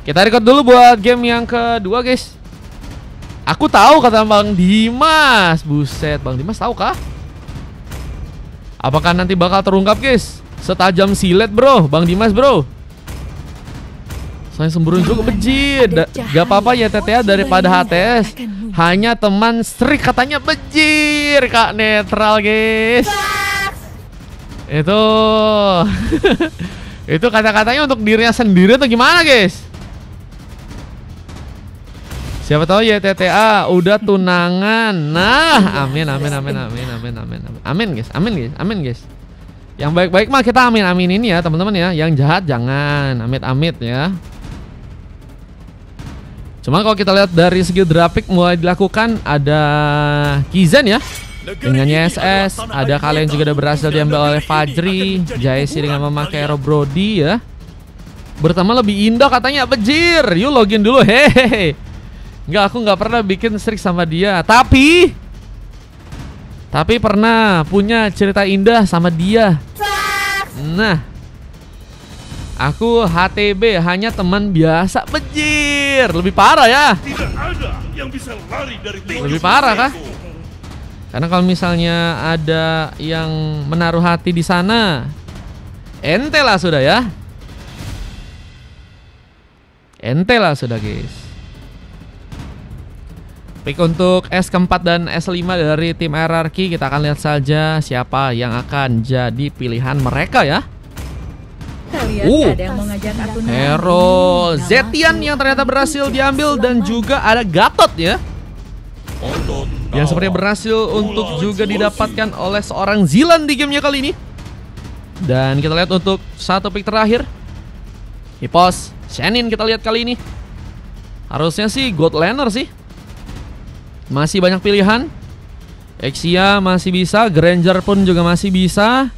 Kita record dulu buat game yang kedua, guys. Aku tahu kata Bang Dimas. Buset, Bang Dimas tahu kah? Apakah nanti bakal terungkap, guys? Setajam silet, bro, Bang Dimas, bro. Saya sembunyi juga bejit. Gak apa-apa ya TTA daripada HTS. Hanya teman strik katanya bejir, Kak Netral, guys. Itu itu kata-katanya untuk dirinya sendiri atau gimana, guys? Siapa tahu ya TTA udah tunangan. Nah, amin amin amin amin amin amin amin. Amin, guys. Amin, guys. Amin, guys. Yang baik-baik mah kita amin-aminin ya, teman-teman ya. Yang jahat jangan amit-amit ya. Cuma kalau kita lihat dari segi grafik mulai dilakukan, ada Kizen ya dengan YSS, ada kalian juga udah berhasil diambil oleh Fajri, Jaisi dengan memakai Hero Brody ya. Bertama lebih indah katanya bejir. Yuk login dulu, hehehe. Enggak, aku nggak pernah bikin strik sama dia. Tapi pernah punya cerita indah sama dia. Nah, aku HTB hanya teman biasa bejir. Lebih parah ya. Tidak ada yang bisa lari dari Lebih parah kah? Karena kalau misalnya ada yang menaruh hati di sana, ente lah sudah ya. Ente lah sudah, guys. Pick untuk S keempat dan S5 dari tim RRQ. Kita akan lihat saja siapa yang akan jadi pilihan mereka ya. Ada yang mau ngajak aku Hero Zetian yang ternyata berhasil diambil, dan juga ada Gatot ya, yang sepertinya berhasil untuk juga didapatkan oleh seorang Zilan di gamenya kali ini. Dan kita lihat untuk satu pick terakhir, Hippos Shenin kita lihat kali ini. Harusnya sih God Laner sih. Masih banyak pilihan. Exia masih bisa, Granger pun juga masih bisa.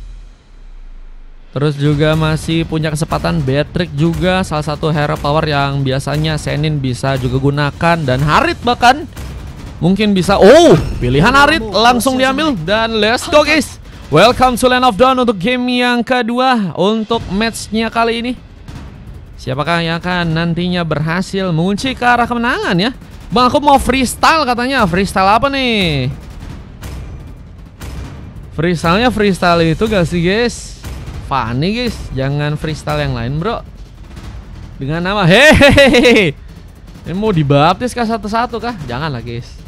Terus juga masih punya kesempatan Beatrix juga, salah satu hero power yang biasanya Shenin bisa juga gunakan. Dan Harit bahkan mungkin bisa. Oh, pilihan Harit langsung diambil. Dan let's go, guys. Welcome to Land of Dawn untuk game yang kedua untuk matchnya kali ini. Siapakah yang akan nantinya berhasil mengunci ke arah kemenangan ya? Bang, aku mau freestyle katanya. Freestyle apa nih? Freestylenya freestyle itu gak sih, guys? Funny, guys. Jangan freestyle yang lain, bro. Dengan nama hehehe. Ini mau dibaptis kah satu-satu kah? Janganlah, guys.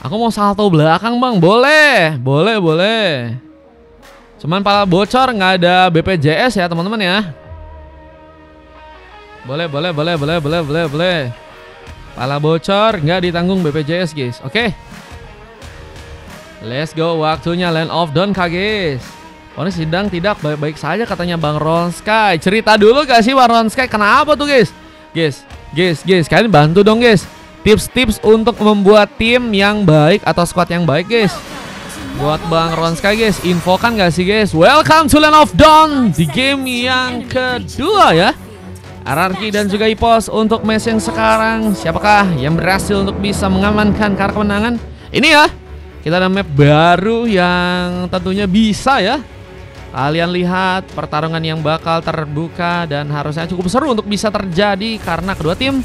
Aku mau salto belakang, Bang. Boleh. Boleh, boleh. Cuman pala bocor, nggak ada BPJS ya, teman-teman ya. Boleh, boleh, boleh, boleh, boleh, boleh, boleh. Pala bocor nggak ditanggung BPJS, guys. Oke. Let's go. Waktunya Land of Dawn, kak, guys. Oh, ini sidang tidak baik-baik saja katanya Bang Ronsky. Cerita dulu gak sih Bang Ronsky? Kenapa tuh, guys? Guys, kalian bantu dong, guys. Tips-tips untuk membuat tim yang baik atau squad yang baik, guys. Buat Bang Ronsky, guys. Infokan gak sih, guys? Welcome to Land of Dawn di game yang kedua ya. RRQ dan juga Hippos untuk match yang sekarang. Siapakah yang berhasil untuk bisa mengamankan kartu kemenangan? Ini ya, kita ada map baru yang tentunya bisa ya. Kalian lihat pertarungan yang bakal terbuka dan harusnya cukup seru untuk bisa terjadi, karena kedua tim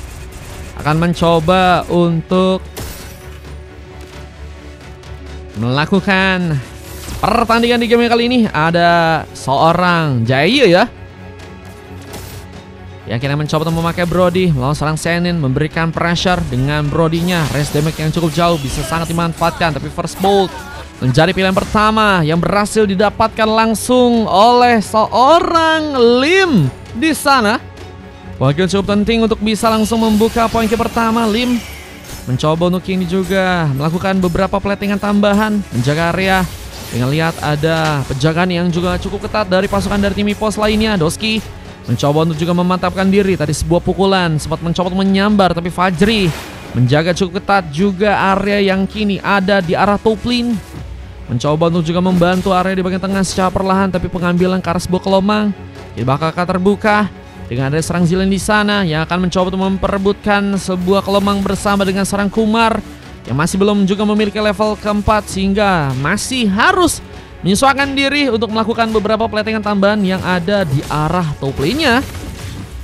akan mencoba untuk melakukan pertandingan di game kali ini. Ada seorang Jaya ya, yang kini mencoba untuk memakai Brody melawan seorang Shenin, memberikan pressure dengan Brody-nya. Range damage yang cukup jauh bisa sangat dimanfaatkan, tapi first bolt menjadi pilihan pertama yang berhasil didapatkan langsung oleh seorang Lim di sana. Wakil cukup penting untuk bisa langsung membuka poin ke pertama. Lim mencoba untuk ini juga melakukan beberapa platingan tambahan, menjaga area. Dengan lihat ada penjagaan yang juga cukup ketat dari pasukan dari tim Hippos lainnya. Doski mencoba untuk juga memantapkan diri. Tadi sebuah pukulan sempat mencoba untuk menyambar, tapi Fajri menjaga cukup ketat juga area yang kini ada di arah top lane. Mencoba untuk juga membantu area di bagian tengah secara perlahan, tapi pengambilan ke arah sebuah kelomang ini bakal terbuka dengan ada serang Zilan di sana yang akan mencoba untuk memperebutkan sebuah kelomang bersama dengan serang Kumar yang masih belum juga memiliki level keempat, sehingga masih harus menyesuaikan diri untuk melakukan beberapa platingan tambahan yang ada di arah top lane-nya.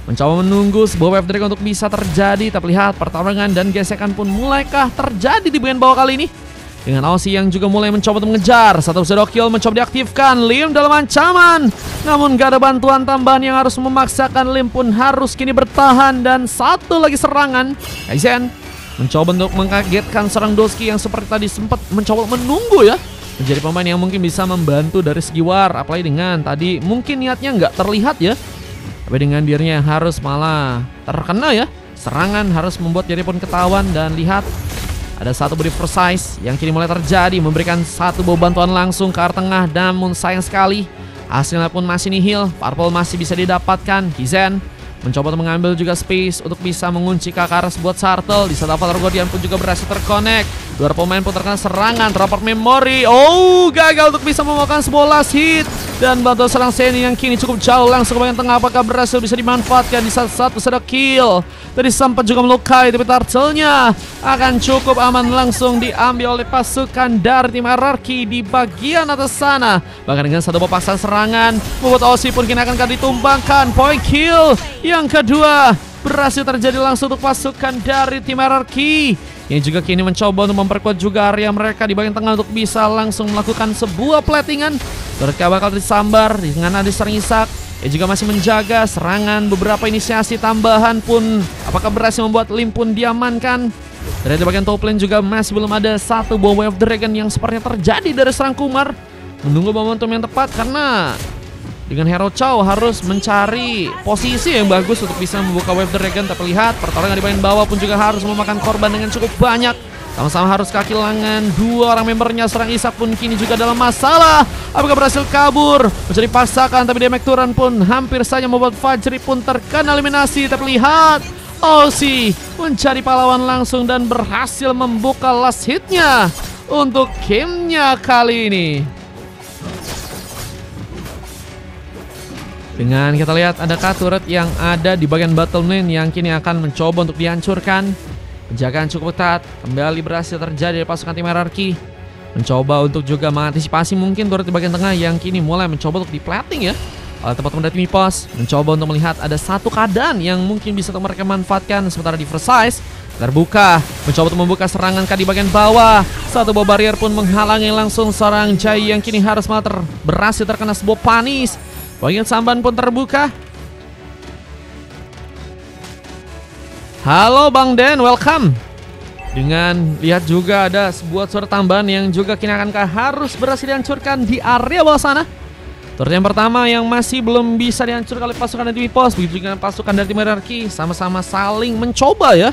mencoba menunggu sebuah wave dragon untuk bisa terjadi. Tapi lihat pertarungan dan gesekan pun mulaikah terjadi di bagian bawah kali ini. Dengan Aussie yang juga mulai mencoba untuk mengejar. Satu shadow kill mencoba diaktifkan. Lim dalam ancaman. Namun gak ada bantuan tambahan yang harus memaksakan Lim pun harus kini bertahan. Dan satu lagi serangan. Kaizen mencoba untuk mengkagetkan serang Doski yang seperti tadi sempat mencoba menunggu ya. Menjadi pemain yang mungkin bisa membantu dari segi war. Apalagi dengan tadi mungkin niatnya nggak terlihat ya. Tapi dengan dirinya harus malah terkena ya. Serangan harus membuat diri pun ketahuan. Dan lihat ada satu body precise yang kini mulai terjadi. Memberikan satu bau bantuan langsung ke arah tengah. Namun sayang sekali hasilnya pun masih nihil. Purple masih bisa didapatkan. Kizen mencoba untuk mengambil juga space untuk bisa mengunci Kakaras buat Sartel. Di saat Avatar Guardian pun juga berhasil terconnect. Dua pemain pun terkena serangan. Teroport memory. Oh, gagal untuk bisa memakan sebuah last hit. Dan bantuan serang Seni yang kini cukup jauh langsung ke bagian tengah. Apakah berhasil bisa dimanfaatkan di saat satu shadow kill. Tadi sempat juga melukai, tapi turtle-nya akan cukup aman langsung diambil oleh pasukan dari tim hierarki di bagian atas sana. Bahkan dengan satu papasan serangan membuat Aussie pun kini akan ditumbangkan. Point kill yang kedua berhasil terjadi langsung untuk pasukan dari tim hierarki yang juga kini mencoba untuk memperkuat juga area mereka di bagian tengah untuk bisa langsung melakukan sebuah platingan. Mereka bakal disambar dengan ada serang Isak yang juga masih menjaga serangan. Beberapa inisiasi tambahan pun apakah berhasil membuat Lim pun diamankan. Dari bagian top lane juga masih belum ada satu buah wave dragon yang sepertinya terjadi dari serang Kumar. Menunggu momentum yang tepat karena dengan Hero Chow harus mencari posisi yang bagus untuk bisa membuka wave dragon. Tapi lihat pertarungan di bagian bawah pun juga harus memakan korban dengan cukup banyak. Sama-sama harus kehilangan dua orang membernya. Serang Isak pun kini juga dalam masalah. Apakah berhasil kabur mencari pasakan, tapi Demek Turan pun hampir saja membuat Fajri pun terkena eliminasi. Tapi lihat Aussie mencari pahlawan langsung dan berhasil membuka last hitnya untuk gamenya kali ini. Dengan kita lihat ada turret yang ada di bagian battle lane yang kini akan mencoba untuk dihancurkan. Penjagaan cukup ketat kembali berhasil terjadi dari pasukan tim hierarki. Mencoba untuk juga mengantisipasi mungkin turret di bagian tengah yang kini mulai mencoba untuk di-plating ya oleh teman-teman dari tim pos. Mencoba untuk melihat ada satu keadaan yang mungkin bisa mereka manfaatkan. Sementara di Versailles terbuka, mencoba untuk membuka serangan di bagian bawah. Satu buah barrier pun menghalangi langsung seorang Jai yang kini harus malah berhasil terkena sebuah panis. Bagian samban pun terbuka. Halo Bang Den, welcome. Dengan lihat juga ada sebuah suara tambahan yang juga kini akankah harus berhasil dihancurkan di area bawah sana. Turret yang pertama yang masih belum bisa dihancurkan oleh pasukan dari pos. Begitu juga pasukan dari tim hierarki sama-sama saling mencoba ya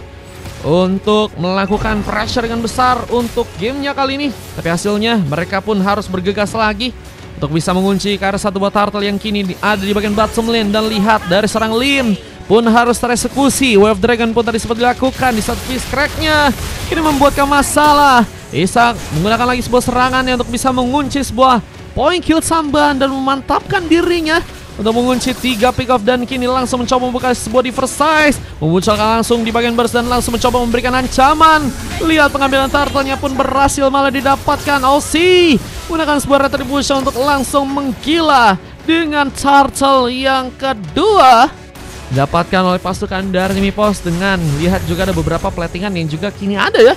untuk melakukan pressure dengan besar untuk gamenya kali ini. Tapi hasilnya mereka pun harus bergegas lagi untuk bisa mengunci ke arah satu buah turtle yang kini ada di bagian bottom lane. Dan lihat dari serang Lim pun harus tereksekusi. Wave Dragon pun tadi sempat dilakukan di saat fish crack-nya ini membuatkan masalah. Isak menggunakan lagi sebuah serangannya untuk bisa mengunci sebuah point kill samban dan memantapkan dirinya untuk mengunci 3 pick off. Dan kini langsung mencoba membuka sebuah Diversize, memunculkan langsung di bagian burst dan langsung mencoba memberikan ancaman. Lihat pengambilan turtle-nya pun berhasil malah didapatkan. Aussie menggunakan sebuah retribution untuk langsung menggila dengan turtle yang kedua dapatkan oleh pasukan dari Mipos. Dengan lihat juga ada beberapa platingan yang juga kini ada ya.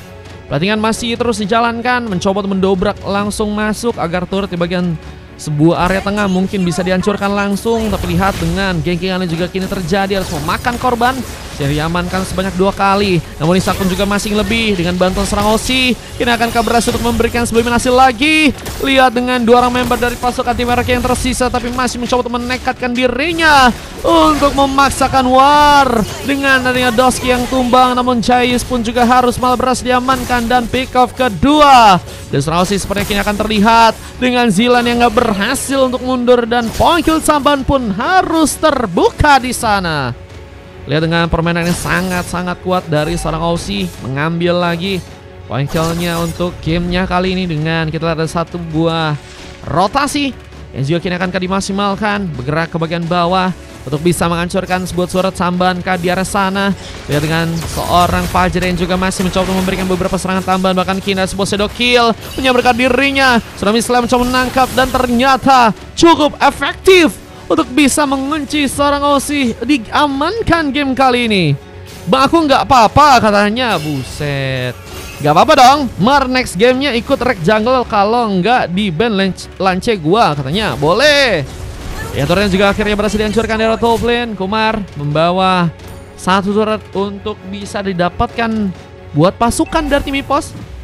Platingan masih terus dijalankan, mencoba untuk mendobrak langsung masuk agar turret di bagian sebuah area tengah mungkin bisa dihancurkan langsung. Tapi lihat dengan gengkingannya juga kini terjadi, harus memakan korban. Jadi diamankan sebanyak 2 kali. Namun Isak pun juga masih lebih dengan bantuan serang Aussie. Kini akankah berhasil untuk memberikan sebuah eliminasi lagi. Lihat dengan 2 orang member dari pasukan tim hierarki yang tersisa, tapi masih mencoba untuk menekatkan dirinya untuk memaksakan war. Dengan adanya Doski yang tumbang, namun Jayus pun juga harus malah berhasil diamankan. Dan pick off kedua dan serang Aussie sepertinya kini akan terlihat dengan Zilan yang gak berhasil untuk mundur. Dan point kill samban pun harus terbuka di sana. Lihat dengan permainan yang sangat-sangat kuat dari seorang Aussie, mengambil lagi point kill-nya untuk gamenya kali ini. Dengan kita lihat ada satu buah rotasi yang juga kini akan dimaksimalkan, bergerak ke bagian bawah untuk bisa menghancurkan sebuah surat samban di arah sana. Lihat dengan seorang Fajar yang juga masih mencoba memberikan beberapa serangan tambahan. Bahkan kini ada sebuah shadow kill menyambarkan dirinya. Tsunami Slam mencoba menangkap dan ternyata cukup efektif untuk bisa mengunci seorang Aussie. Diamankan game kali ini. Bang aku nggak apa-apa katanya. Buset. Gak apa-apa dong. Mar next gamenya ikut rek jungle kalau nggak di ban lance gua katanya. Boleh. Ya turretnya juga akhirnya berhasil dihancurkan dari top lane. Kumar membawa satu turret untuk bisa didapatkan buat pasukan dari tim EPOS.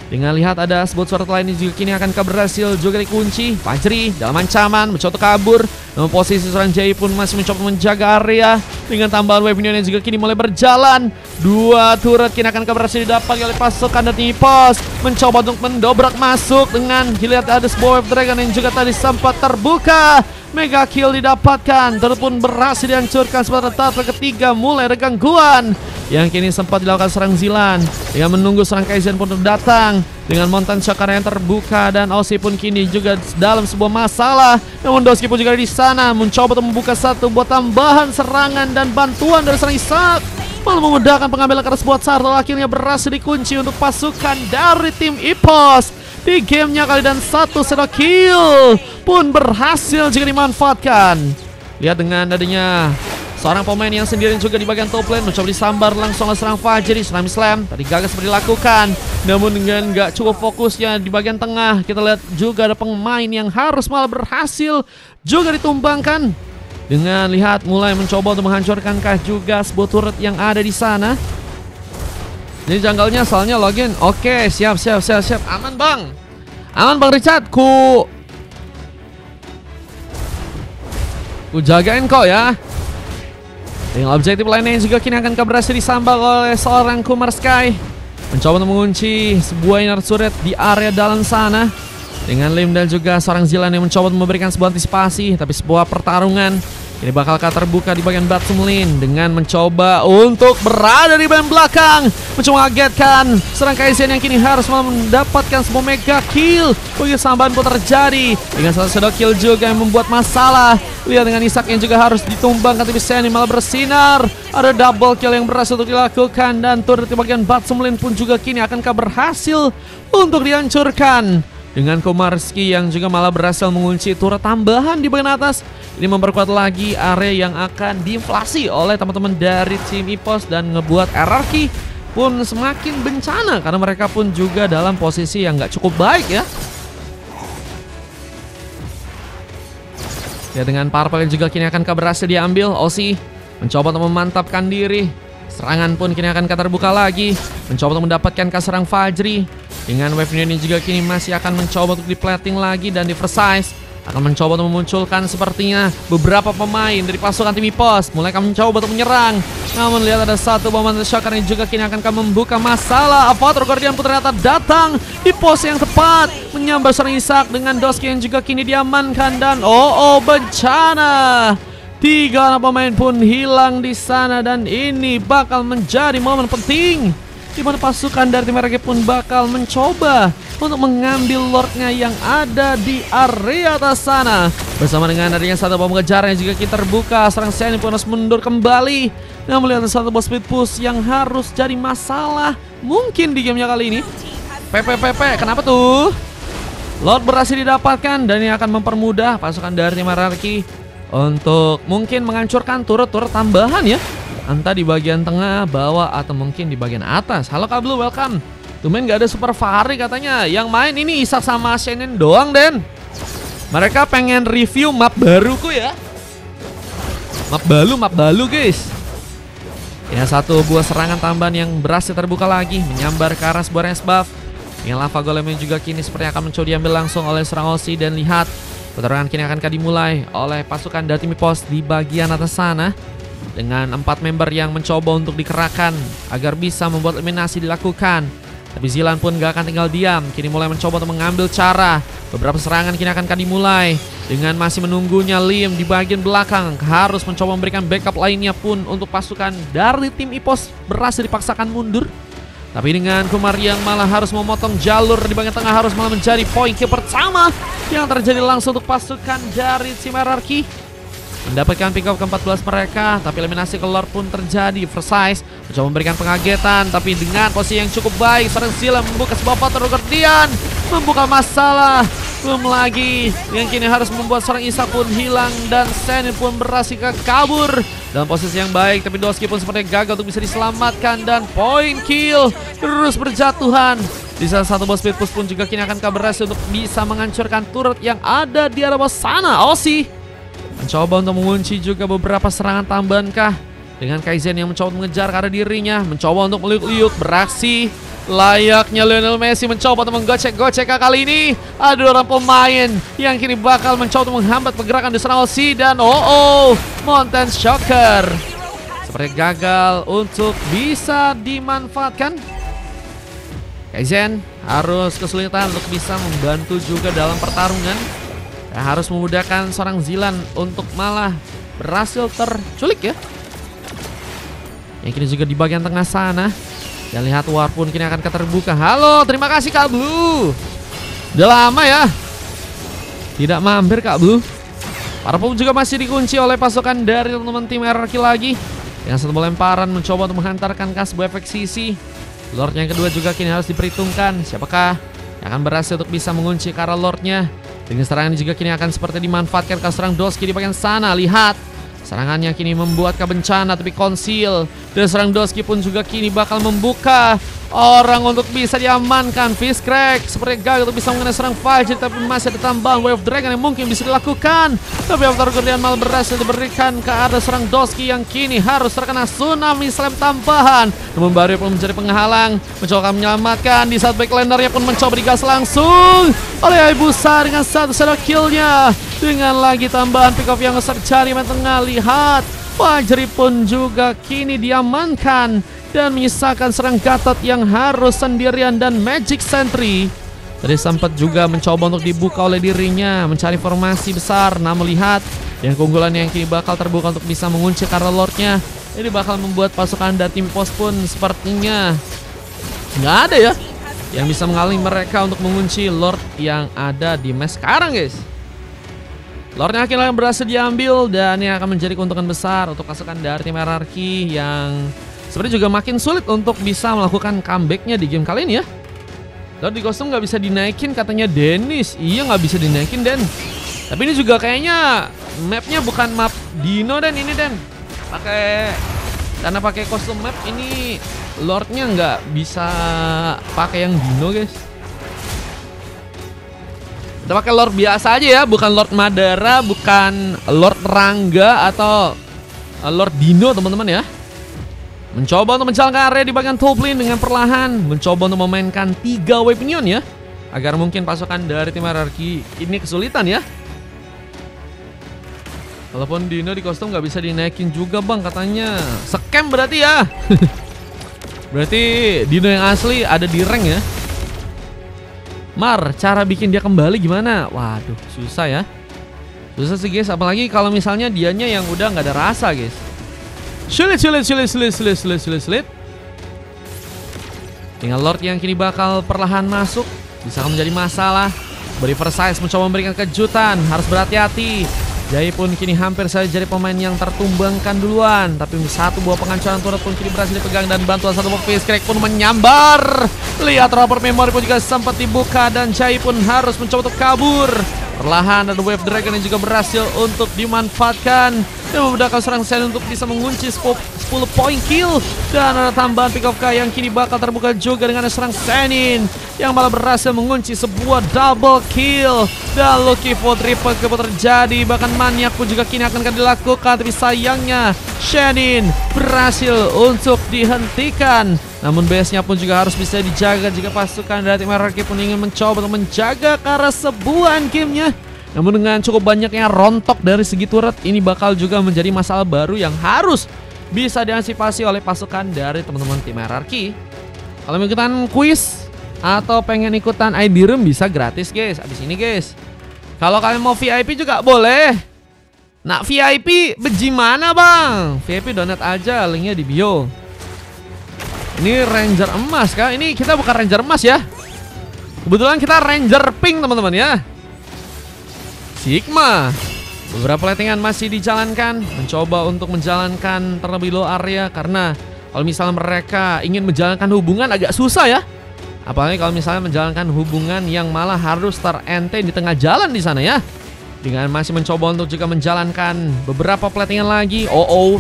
Dengan lihat ada sebuah turret lainnya juga kini akan berhasil juga dikunci. Fajri dalam ancaman mencoba kabur. Namun posisi seorang Jai pun masih mencoba menjaga area. Dengan tambahan wave minion yang juga kini mulai berjalan. Dua turret kini akan berhasil didapat oleh pasukan dari EPOS. Mencoba untuk mendobrak masuk dengan dilihat ada sebuah wave dragon yang juga tadi sempat terbuka. Mega kill didapatkan, turret pun berhasil dihancurkan. Sementara turret ketiga mulai ada gangguan yang kini sempat dilakukan serang Zilan dengan menunggu serang Kaizen pun datang dengan Mountain Chakra yang terbuka dan Aussie pun kini juga dalam sebuah masalah. Namun Doski pun juga di sana mencoba untuk membuka satu buat tambahan serangan dan bantuan dari serang Isak. Malah memudahkan pengambilan keras buat Sarto, akhirnya berhasil dikunci untuk pasukan dari tim EPOS. Di gamenya kali dan satu shadow kill pun berhasil jika dimanfaatkan. Lihat dengan adanya seorang pemain yang sendirian juga di bagian top lane mencoba disambar langsung oleh serang Fajri. Tsunami Slam tadi gagal seperti dilakukan. Namun dengan gak cukup fokusnya di bagian tengah, kita lihat juga ada pemain yang harus malah berhasil juga ditumbangkan. Dengan lihat mulai mencoba untuk menghancurkankah juga sebuah turret yang ada di sana. Ini jungle-nya soalnya login. Oke, siap. Aman bang. Aman bang Richard. Ku jagain kok ya. Dengan objektif lainnya juga kini akan berhasil disambal oleh seorang Kumar Sky. Mencoba untuk mengunci sebuah inner turret di area dalam sana. Dengan Lim dan juga seorang Zilan yang mencoba untuk memberikan sebuah antisipasi. Tapi sebuah pertarungan ini bakal terbuka di bagian bottom lane dengan mencoba untuk berada di bagian belakang. Mencoba mengagetkan serang Kaizen yang kini harus mendapatkan sebuah mega kill. Begitu sambahan pun terjadi dengan satu shadow kill juga yang membuat masalah. Lihat dengan Isak yang juga harus ditumbangkan, tapi Seni malah bersinar. Ada double kill yang berhasil untuk dilakukan dan turret di bagian bottom lane pun juga kini akan berhasil untuk dihancurkan. Dengan Komarski yang juga malah berhasil mengunci turret tambahan di bagian atas. Ini memperkuat lagi area yang akan diinflasi oleh teman-teman dari tim EPOS dan ngebuat RRQ pun semakin bencana karena mereka pun juga dalam posisi yang gak cukup baik ya. Ya dengan Purple yang juga kini akan berhasil diambil. Aussie mencoba untuk memantapkan diri. Serangan pun kini akan terbuka lagi. Mencoba untuk mendapatkan serang Fajri. Dengan wave ini juga kini masih akan mencoba untuk di-plating lagi dan di-precise. Akan mencoba untuk memunculkan sepertinya beberapa pemain dari pasukan tim EPOS. Mulai akan mencoba untuk menyerang. Namun lihat ada satu Mountain Chakra yang juga kini akan membuka masalah. Avatar Guardian pun ternyata datang di pos yang tepat. Menyambar serang Isak dengan Doski yang juga kini diamankan. Dan bencana. 3 orang pemain pun hilang di sana dan ini bakal menjadi momen penting di mana pasukan dari tim RRQ pun bakal mencoba untuk mengambil lordnya yang ada di area atas sana. Bersama dengan adanya satu bom kejar yang juga kita terbuka, serang Seni pun harus mundur kembali. Nah, melihat satu bos speed push yang harus jadi masalah mungkin di gamenya kali ini. PP, kenapa tuh? Lord berhasil didapatkan dan ini akan mempermudah pasukan dari tim RRQ untuk mungkin menghancurkan turret-turret tambahan ya. Entah di bagian tengah, bawah, atau mungkin di bagian atas. Halo Kak Blue, welcome. Tumen gak ada Super Fahri katanya. Yang main ini Isak sama Shenen doang, Den. Mereka pengen review map baruku ya. Map balu guys. Ya satu buah serangan tambahan yang berhasil terbuka lagi. Menyambar ke arah sebuah range buff. Yang lava golem juga kini seperti akan mencoba diambil langsung oleh serang Aussie. Dan lihat, pertarungan kini akan dimulai oleh pasukan dari tim EPOS di bagian atas sana. Dengan 4 member yang mencoba untuk dikerahkan agar bisa membuat eliminasi dilakukan. Tapi Zilan pun gak akan tinggal diam. Kini mulai mencoba untuk mengambil cara. Beberapa serangan kini akan dimulai. Dengan masih menunggunya Lim di bagian belakang. Harus mencoba memberikan backup lainnya pun untuk pasukan dari tim EPOS berhasil dipaksakan mundur. Tapi dengan Kumar yang malah harus memotong jalur di bagian tengah harus malah menjadi poin kill pertama yang terjadi langsung untuk pasukan dari tim RRQ. Mendapatkan pick up ke-14 mereka, tapi eliminasi keluar pun terjadi. Versailles mencoba memberikan pengagetan, tapi dengan posisi yang cukup baik, serang Zila membuka sebuah Avatar Guardian, membuka masalah. Belum lagi yang kini harus membuat seorang Isak pun hilang dan Senin pun berhasil kabur dalam posisi yang baik, tapi Doski pun sepertinya gagal untuk bisa diselamatkan dan point kill terus berjatuhan. Di salah satu bos speed push pun juga kini akan berhasil untuk bisa menghancurkan turret yang ada di arah bawah sana. Osi mencoba untuk mengunci juga beberapa serangan tambahan kah dengan Kaizen yang mencoba mengejar ke arah dirinya, mencoba untuk meliuk-liuk, beraksi layaknya Lionel Messi mencoba untuk menggocek-gocek kali ini. Ada orang pemain yang kini bakal mencoba untuk menghambat pergerakan di serangan Osi dan Mountain Shocker seperti gagal untuk bisa dimanfaatkan. Kaizen harus kesulitan untuk bisa membantu juga dalam pertarungan. Harus memudahkan seorang Zilan untuk malah berhasil terculik ya. Yang kini juga di bagian tengah sana. Dan lihat War pun kini akan terbuka. Halo, terima kasih Kak Blue. Udah lama ya tidak mampir Kak Blue. Para pun juga masih dikunci oleh pasukan dari teman-teman tim RRQ lagi. Yang satu lemparan mencoba untuk menghantarkan kas sebuah efek sisi. Lord yang kedua juga kini harus diperhitungkan. Siapakah yang akan berhasil untuk bisa mengunci ke arah Lordnya. Dengan serangan ini juga kini akan seperti dimanfaatkan ke serang Doski di bagian sana. Lihat serangannya kini membuat bencana tapi konsil. Dan serang Doski pun juga kini bakal membuka orang untuk bisa diamankan. Fist crack seperti gagal untuk bisa mengenai serang Fajr, tapi masih ada tambahan Wave Dragon yang mungkin bisa dilakukan. Tapi Avatar Guardian malah berhasil diberikan ke arah serang Doski yang kini harus terkena tsunami slam tambahan. Namun Barry pun menjadi penghalang, mencoba menyelamatkan. Di saat backlandernya pun mencoba digas langsung oleh Ibusa dengan satu shadow killnya. Dengan lagi tambahan pick off yang terjadi di tengah. Lihat Fajri pun juga kini diamankan dan menyisakan serang Gatot yang harus sendirian dan Magic Sentry. Tadi sempat juga mencoba untuk dibuka oleh dirinya, mencari formasi besar. Namun lihat yang keunggulan yang kini bakal terbuka untuk bisa mengunci karena Lordnya. Ini bakal membuat pasukan dari tim pos pun sepertinya nggak ada ya yang bisa menghalangi mereka untuk mengunci Lord yang ada di match sekarang guys. Lordnya akhirnya berhasil diambil dan ini akan menjadi keuntungan besar untuk pasukan dari tim RRQ yang sebenarnya juga makin sulit untuk bisa melakukan comebacknya di game kali ini ya. Lord di kostum nggak bisa dinaikin katanya Dennis. Iya nggak bisa dinaikin Den. Tapi ini juga kayaknya mapnya bukan map Dino Dan ini Den. Karena pakai kostum map ini Lordnya nggak bisa pakai yang Dino guys. Kita pakai Lord biasa aja ya, bukan Lord Madara, bukan Lord Rangga atau Lord Dino teman-teman ya. Mencoba untuk menjalankan area di bagian top lane dengan perlahan, mencoba untuk memainkan 3 wave minion ya, agar mungkin pasukan dari tim RRQ ini kesulitan ya. Walaupun Dino di kostum nggak bisa dinaikin juga bang katanya, scam berarti ya. Berarti Dino yang asli ada di rank ya. Mar, cara bikin dia kembali gimana? Waduh, susah ya. Susah sih guys, apalagi kalau misalnya dianya yang udah nggak ada rasa guys. Sulit. Tinggal Lord yang kini bakal perlahan masuk, bisa menjadi masalah. Riverside mencoba memberikan kejutan, harus berhati-hati. Jai pun kini hampir saja jadi pemain yang tertumbangkan duluan. Tapi satu buah penghancuran turret pun kini berhasil dipegang dan bantuan satu buah face crack pun menyambar. Lihat Robert Memory pun juga sempat dibuka dan Jai pun harus mencoba untuk kabur. Perlahan ada Wave Dragon yang juga berhasil untuk dimanfaatkan dan memudahkan serang Sen untuk bisa mengunci 10 point kill. Dan ada tambahan pick off yang kini bakal terbuka juga dengan serang Senin yang malah berhasil mengunci sebuah double kill. Dan Lucky for triple kill terjadi, bahkan maniak pun juga kini akan dilakukan. Tapi sayangnya Senin berhasil untuk dihentikan. Namun base-nya pun juga harus bisa dijaga jika pasukan dari tim RRQ pun ingin mencoba untuk menjaga ke arah sebuah gamenya. Namun dengan cukup banyaknya rontok dari segi turret, ini bakal juga menjadi masalah baru yang harus bisa diantisipasi oleh pasukan dari teman-teman tim RRQ. Kalau mau ikutan quiz atau pengen ikutan ID room bisa gratis guys, abis ini guys. Kalau kalian mau VIP juga boleh. Nah VIP bagaimana bang? VIP donat aja, linknya di bio. Ini Ranger emas kah? Ini kita bukan Ranger emas ya. Kebetulan kita Ranger pink teman-teman ya. Sigma. Beberapa lettingan masih dijalankan, mencoba untuk menjalankan terlebih low area karena kalau misalnya mereka ingin menjalankan hubungan agak susah ya. Apalagi kalau misalnya menjalankan hubungan yang malah harus terente di tengah jalan di sana ya. Dengan masih mencoba untuk juga menjalankan beberapa platingan lagi.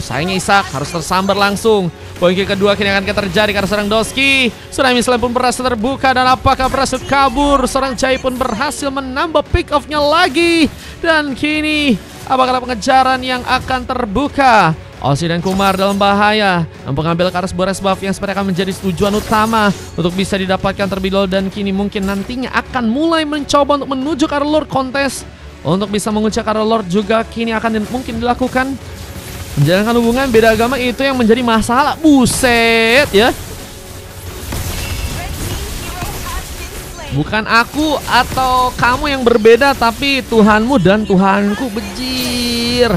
Sayangnya Isak harus tersambar langsung. Poin kill kedua kini akan terjadi karena seorang Doski. Tsunami Slam pun berhasil terbuka dan apakah berhasil kabur. Seorang Jai pun berhasil menambah pick off-nya lagi. Dan kini apakah pengejaran yang akan terbuka? Osi dan Kumar dalam bahaya. Pengambil ke arah sebuah res buff yang sebenarnya akan menjadi tujuan utama untuk bisa didapatkan terlebih dahulu. Dan kini mungkin nantinya akan mulai mencoba untuk menuju ke arah Lord Kontes. Untuk bisa mengucap arah Lord juga kini akan mungkin dilakukan. Menjalankan hubungan beda agama itu yang menjadi masalah. Buset ya. Bukan aku atau kamu yang berbeda, tapi Tuhanmu dan Tuhanku. Bejir.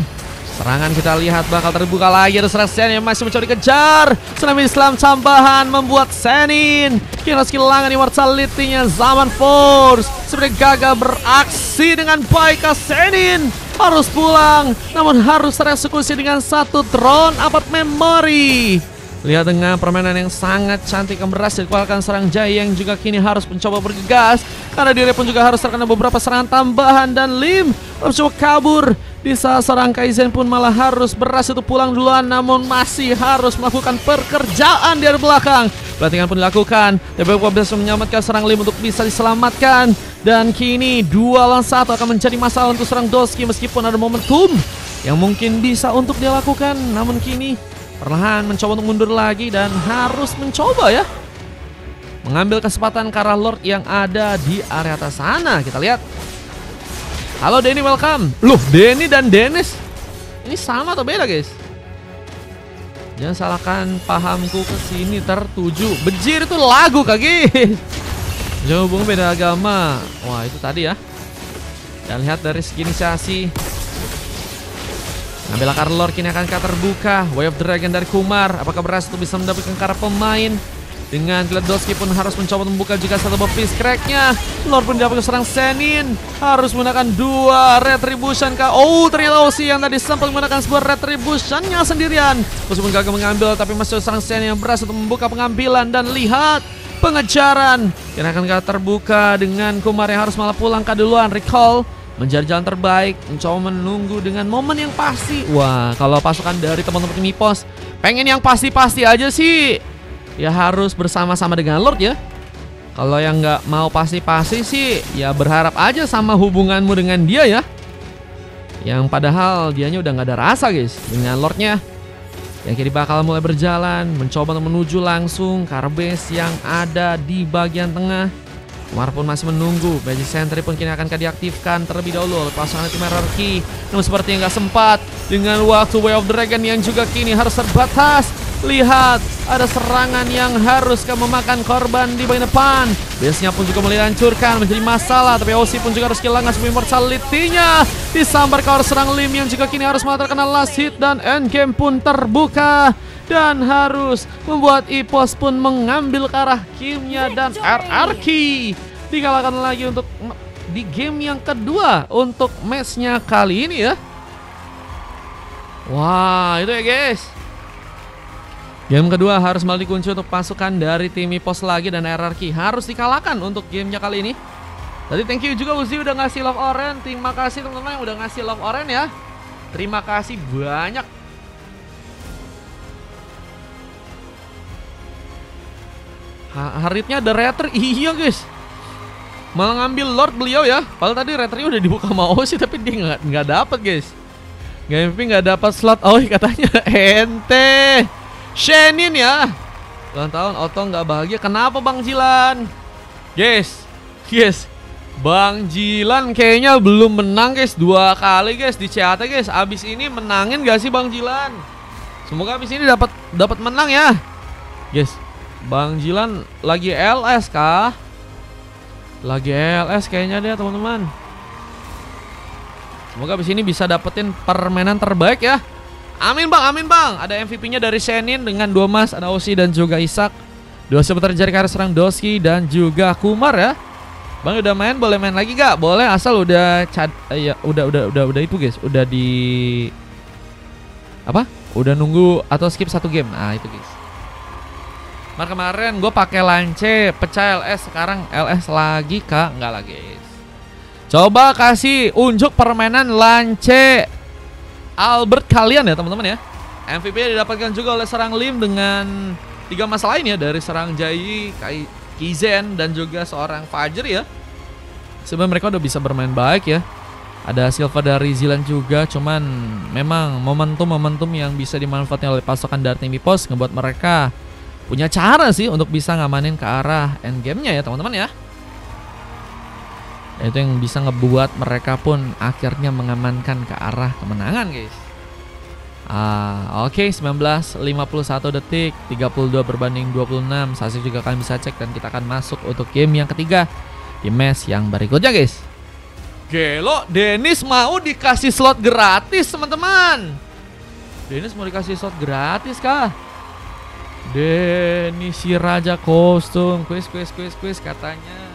Serangan kita lihat bakal terbuka lagi. Ada serang Senin yang masih mencoba dikejar. Tsunami Islam tambahan membuat Senin harus kehilangan immortality-nya. Zaman Force sebenarnya gagal beraksi dengan baik. Senin harus pulang, namun harus tereksekusi dengan satu drone abad memori. Lihat dengan permainan yang sangat cantik yang berhasil dikeluarkan serang Jai yang juga kini harus mencoba bergegas. Karena diri pun juga harus terkena beberapa serangan tambahan dan Lim mencoba kabur. Di saat seorang Kaizen pun malah harus berhasil untuk pulang duluan, namun masih harus melakukan pekerjaan di belakang. Pelatihan pun dilakukan. TBK bisa menyelamatkan serang Lim untuk bisa diselamatkan. Dan kini 2 lawan 1 akan menjadi masalah untuk serang Doski meskipun ada momentum yang mungkin bisa untuk dia lakukan. Namun kini perlahan mencoba untuk mundur lagi dan harus mencoba ya mengambil kesempatan ke arah Lord yang ada di area atas sana. Kita lihat. Halo Denny, welcome. Loh, Denny dan Dennis ini sama atau beda guys? Jangan salahkan pahamku ke sini tertuju. Bejir itu lagu kak guys. Jangan hubungan beda agama. Wah itu tadi ya. Dan lihat dari segi inisiasi. Ngambil akar Lord kini akan terbuka. Way of Dragon dari Kumar. Apakah berhasil untuk bisa mendapatkan karena pemain? Dengan Gledoski pun harus mencoba membuka juga satu piece crack-nya. Lord pun didapatkan serang Senin. Harus menggunakan 2 retribution kah? Ternyata Osi yang tadi sempat menggunakan sebuah retribution-nya sendirian. Meskipun gagal mengambil, tapi masih serang Senin yang berhasil untuk membuka pengambilan. Dan lihat pengejaran. Kini akan terbuka dengan Kumar yang harus malah pulang ke duluan. Recall menjadi jalan terbaik, mencoba menunggu dengan momen yang pasti. Wah, kalau pasukan dari teman-teman tim Mipos pengen yang pasti-pasti aja sih, ya harus bersama-sama dengan Lord ya. Kalau yang nggak mau pasti-pasti sih, ya berharap aja sama hubunganmu dengan dia ya. Yang padahal dianya udah nggak ada rasa guys dengan Lordnya. Yang kini bakal mulai berjalan, mencoba untuk menuju langsung ke base yang ada di bagian tengah. Kumar pun masih menunggu. Magic Sentry pun kini akan diaktifkan terlebih dahulu oleh pasangan tim Hierarchy. Namun sepertinya nggak sempat dengan waktu Way of Dragon yang juga kini harus terbatas. Lihat, ada serangan yang harus memakan korban di bagian depan. Base-nya pun juga mulai dihancurkan, menjadi masalah. Tapi Osi pun juga harus kehilangan semua immortality-nya. Disambar ke arah serang Lim yang juga kini harus malah terkena last hit. Dan endgame pun terbuka. Dan harus membuat Ipos pun mengambil ke arah Kimnya dan RRQ. Dikalahkan lagi untuk di game yang kedua untuk matchnya kali ini ya. Wah, itu ya guys. Game kedua harus malah dikunci untuk pasukan dari tim Ipos lagi dan RRQ. Harus dikalahkan untuk gamenya kali ini. Tadi thank you juga Uzi udah ngasih love orange. Terima kasih teman-teman yang udah ngasih love orange ya. Terima kasih banyak. Haritnya ada retri. Iya guys, malah ngambil Lord beliau ya. Padahal tadi retri udah dibuka sama Osi, tapi dia nggak dapat guys. MVP nggak dapat slot. Katanya ente Shenin ya. Ulang tahun Oto nggak bahagia. Kenapa Bang Jilan? Guys, Bang Jilan kayaknya belum menang guys. 2 kali guys di CAT guys. Abis ini menangin gak sih Bang Jilan? Semoga abis ini dapat menang ya guys. Bang Jilan lagi LS kah? Lagi LS kayaknya dia teman-teman. Semoga abis ini bisa dapetin permainan terbaik ya. Amin bang, amin bang. Ada MVP-nya dari Shenin dengan 2 emas. Ada Osi dan juga Isak. 2 sebentar terjadi karena serang Doski dan juga Kumar ya. Bang udah main, boleh main lagi gak? Boleh asal udah ya udah itu guys. Udah di apa? Udah nunggu atau skip 1 game. Nah itu guys. Kemarin gue pakai lance, pecah LS, sekarang LS lagi kah? Enggak lagi guys. Coba kasih unjuk permainan lance Albert kalian ya teman-teman ya. MVP didapatkan juga oleh serang Lim dengan 3 mas lain ya, dari serang Jai, Kizen dan juga seorang Fajer ya. Sebenarnya mereka udah bisa bermain baik ya. Ada Silva dari Zilan juga, cuman memang momentum-momentum yang bisa dimanfaatkan oleh pasukan dari tim Ipos ngebuat mereka punya cara sih untuk bisa ngamanin ke arah endgame-nya ya teman-teman ya. Itu yang bisa ngebuat mereka pun akhirnya mengamankan ke arah kemenangan guys. Oke, 19:51 detik, 32 berbanding 26. Sasik juga kalian bisa cek dan kita akan masuk untuk game yang ketiga di match yang berikutnya guys. Gelo, Dennis mau dikasih slot gratis teman-teman. Dennis mau dikasih slot gratis kah? Dennis si raja kostum, quiz katanya.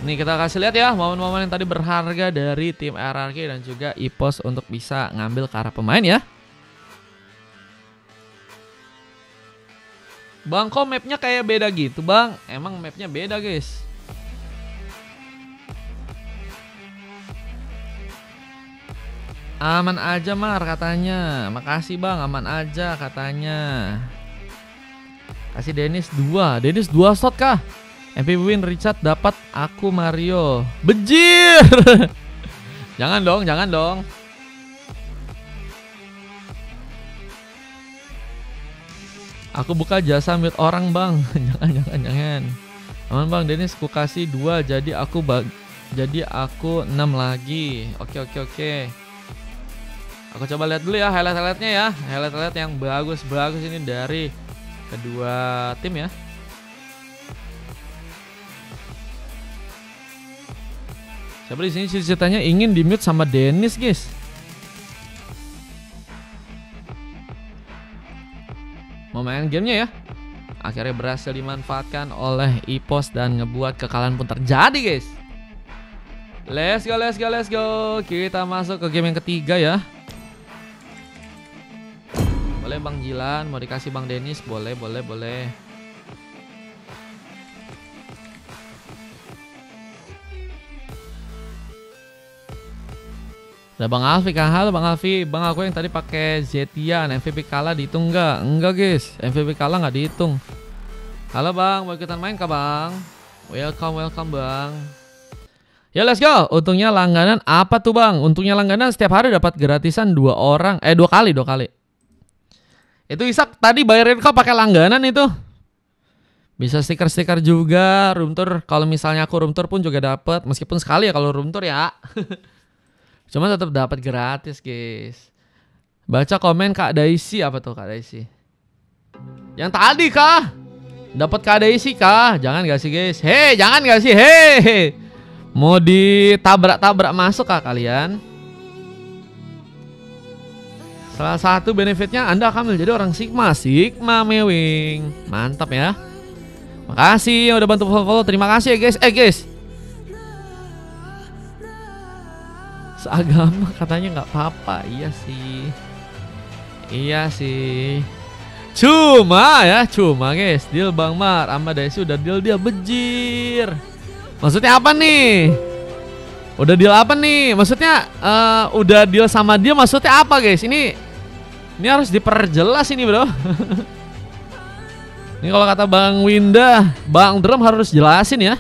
Nih kita kasih lihat ya momen-momen yang tadi berharga dari tim RRQ dan juga Ipos untuk bisa ngambil ke arah pemain ya. Bang, kok mapnya kayak beda gitu bang? Emang mapnya beda guys. Aman aja Mar katanya. Makasih bang, aman aja katanya. Kasih Dennis 2. Dennis 2 shot kah? MVP win Richard dapat aku Mario. Bejir. Jangan dong. Aku buka jasa mute orang bang. Jangan. Aman bang, Dennis ku kasih 2 jadi aku 6 lagi. Oke. Aku coba lihat dulu ya highlight-highlightnya ya. Highlight yang bagus ini dari kedua tim ya. Siapa di sini ceritanya ingin di mute sama Dennis guys. Mau main gamenya ya. Akhirnya berhasil dimanfaatkan oleh Ipos dan ngebuat kekalahan pun terjadi guys. Let's go. Kita masuk ke game yang ketiga ya. Boleh Bang Jilan, mau dikasih Bang Dennis, boleh. Ada Bang Alfi kan? Halo Bang Alfi, Bang aku yang tadi pakai Zetian, MVP kalah dihitung nggak? Enggak guys, MVP kalah nggak dihitung. Halo Bang, mau ikutan main kah Bang? Welcome Bang. Ya let's go. Untungnya langganan apa tuh Bang? Untungnya langganan setiap hari dapat gratisan 2 kali. Itu Isak tadi bayarin kau pakai langganan itu. Bisa stiker-stiker juga, room tour. Kalau misalnya aku room tour pun juga dapat, meskipun sekali ya kalau room tour ya. Cuma tetap dapat gratis, guys. Baca komen Kak Daisy, apa tuh Kak Daisy? Yang tadi kah? Dapat Kak Daisy kah? Jangan gak sih, guys? Hei, jangan gak sih? Hei. Mau ditabrak-tabrak masuk kah kalian? Salah satu benefitnya Anda akan menjadi orang Sigma Mewing. Mantap ya. Makasih yang udah bantu follow. Terima kasih ya guys. Guys, seagama katanya nggak apa-apa. Iya sih. Cuma guys, deal Bang Mar sama Daisy udah deal dia bejir. Maksudnya apa nih? Udah deal apa nih? Maksudnya udah deal sama dia maksudnya apa guys? Ini harus diperjelas ini bro. Ini kalau kata Bang Winda, Bang Drum harus jelasin ya.